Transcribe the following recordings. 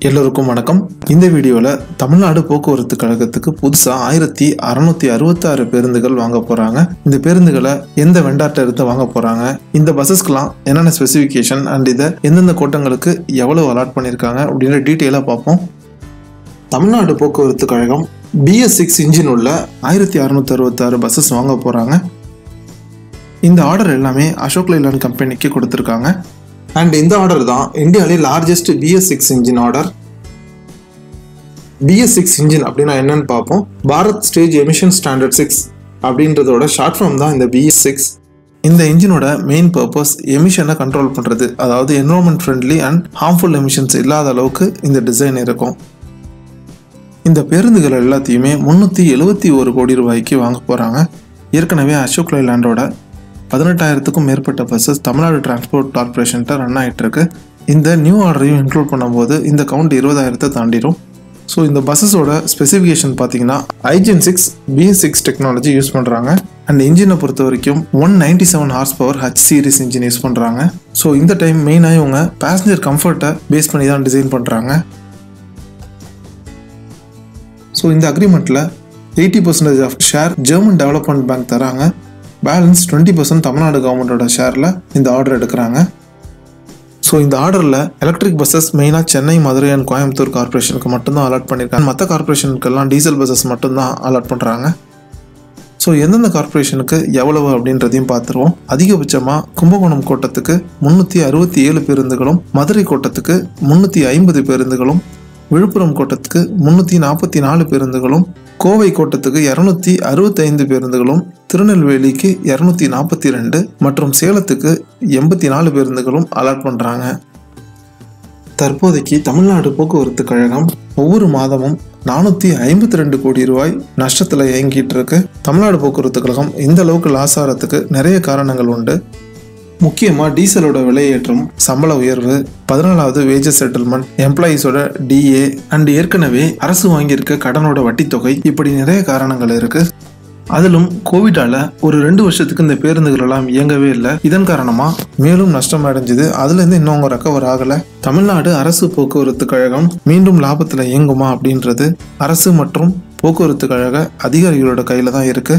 எல்லோருக்கும் வணக்கம். இந்த வீடியோவில் தமிழ்நாடு போக்குவரத்து கழகத்துக்கு புதுசாக 1666 பேருந்துகள் வாங்க போகிறாங்க. இந்த பேருந்துகளை எந்த வெண்டார்ட்ட இருந்து வாங்க போகிறாங்க, இந்த பஸ்ஸஸ்க்கெலாம் என்னென்ன ஸ்பெசிஃபிகேஷன் அண்ட் இதை எந்தெந்த கோட்டங்களுக்கு எவ்வளோ அலாட் பண்ணியிருக்காங்க அப்படின்ற டீட்டெயிலாக பார்ப்போம். தமிழ்நாடு போக்குவரத்து கழகம் BS6 இன்ஜின் உள்ள 1666 பஸ்ஸஸ் வாங்க போகிறாங்க. இந்த ஆர்டர் எல்லாமே அசோக் லைலாண்ட் கம்பெனிக்கு கொடுத்துருக்காங்க. அண்ட் இந்த ஆர்டர் தான் இந்தியாவிலே largest BS6 engine order. BS6 engine அப்படின்னா என்னன்னு பார்ப்போம். பாரத் ஸ்டேஜ் எமிஷன் ஸ்டாண்டர்ட் 6 அப்படின்றதோட ஷார்ட் ஃபார்ம் தான் இந்த BS6. இந்த இன்ஜினோட மெயின் பர்பஸ் எமிஷனை கண்ட்ரோல் பண்ணுறது, அதாவது environment friendly and harmful emissions இல்லாத அளவுக்கு இந்த டிசைன் இருக்கும். இந்த பேருந்துகள் எல்லாத்தையுமே 371 கோடி ரூபாய்க்கு வாங்க போகிறாங்க. ஏற்கனவே அசோக் லைலாண்டோட 18,000க்கும் மேற்பட்ட பஸ்ஸஸ் தமிழ்நாடு டிரான்ஸ்போர்ட் கார்பரேஷன்ட்ட ரன் ஆகிட்டு இருக்கு. இந்த நியூ ஆர்டரையும் இன்க்ளூட் பண்ணும்போது இந்த கவுண்ட் 20,000 தாண்டிடும். ஸோ இந்த பஸ்ஸஸோட ஸ்பெசிஃபிகேஷன் பார்த்தீங்கன்னா Gen 6 BS6 டெக்னாலஜி யூஸ் பண்ணுறாங்க. அண்ட் இன்ஜினை பொறுத்த வரைக்கும் 197 horse power H series engine use பண்ணுறாங்க. ஸோ இந்த டைம் மெயினாக இவங்க பேசஞ்சர் கம்ஃபர்ட்டை பேஸ் பண்ணி தான் டிசைன் பண்ணுறாங்க. ஸோ இந்த அக்ரிமெண்ட்டில் 80% of share German development bank தராங்க. பேலன்ஸ் 20% தமிழ்நாடு கவர்மெண்டோட ஷேரில் இந்த ஆர்டர் எடுக்கிறாங்க. ஸோ இந்த ஆர்டரில் எலக்ட்ரிக் பஸ்ஸஸ் மெயினாக சென்னை, மதுரை அண்ட் கோயம்புத்தூர் கார்பரேஷனுக்கு மட்டும்தான் அலாட் பண்ணியிருக்காங்க. மற்ற கார்பரேஷனுக்கெல்லாம் டீசல் பஸ்ஸஸ் மட்டும்தான் அலாட் பண்ணுறாங்க. ஸோ எந்தெந்த கார்பரேஷனுக்கு எவ்வளவு அப்படின்றதையும் பார்த்துருவோம். அதிகபட்சமாக கும்பகோணம் கோட்டத்துக்கு 367 பேருந்துகளும், மதுரை கோட்டத்துக்கு 350 பேருந்துகளும், விழுப்புரம் கோட்டத்துக்கு 344 பேருந்துகளும், கோவை கோட்டத்துக்கு 265 பேருந்துகளும், திருநெல்வேலிக்கு 242 மற்றும் சேலத்துக்கு 84 பேருந்துகளும் அலாட் பண்ணுறாங்க. தற்போதைக்கு தமிழ்நாடு போக்குவரத்து கழகம் ஒவ்வொரு மாதமும் 452 கோடி ரூபாய் நஷ்டத்தில் இயங்கிட்டு இருக்கு. தமிழ்நாடு போக்குவரத்து கழகம் இந்த அளவுக்கு லாஸ் ஆகிறதுக்கு நிறைய காரணங்கள் உண்டு. முக்கியமாக டீசலோட விலையேற்றம், சம்பள உயர்வு, 14வது வேஜஸ் செட்டில்மெண்ட், எம்ப்ளாயீஸோட DA அண்ட் ஏற்கனவே அரசு வாங்கியிருக்க கடனோட வட்டி தொகை, இப்படி நிறைய காரணங்கள் இருக்கு. அதிலும் கோவிடால ஒரு 2 வருஷத்துக்கு இந்த பேருந்துகள் எல்லாம் இயங்கவே இல்லை. இதன் காரணமா மேலும் நஷ்டம் அடைஞ்சது. அதுலேருந்து இன்னும் அவங்க ரெக்கவர் ஆகலை. தமிழ்நாடு அரசு போக்குவரத்து கழகம் மீண்டும் லாபத்தில் இயங்குமா அப்படின்றது அரசு மற்றும் போக்குவரத்து கழக அதிகாரிகளோட கையில் தான் இருக்கு.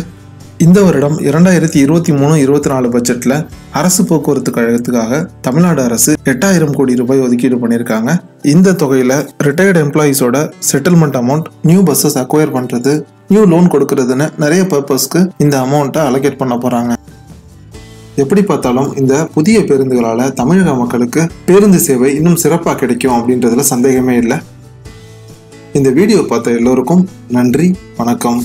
இந்த வருடம் 2023-24 பட்ஜெட்டில் அரசு போக்குவரத்து கழகத்துக்காக தமிழ்நாடு அரசு 8,000 கோடி ரூபாய் ஒதுக்கீடு பண்ணியிருக்காங்க. இந்த தொகையில் ரிட்டையர்டு எம்ப்ளாயீஸோட settlement amount, new buses acquire பண்ணுறது, நியூ லோன் கொடுக்கறதுன்னு நிறைய பர்பஸ்க்கு இந்த அமௌண்ட்டை அலோகேட் பண்ண போகிறாங்க. எப்படி பார்த்தாலும் இந்த புதிய பேருந்துகளால் தமிழக மக்களுக்கு பேருந்து சேவை இன்னும் சிறப்பாக கிடைக்கும் அப்படின்றதுல சந்தேகமே இல்லை. இந்த வீடியோ பார்த்த எல்லோருக்கும் நன்றி, வணக்கம்.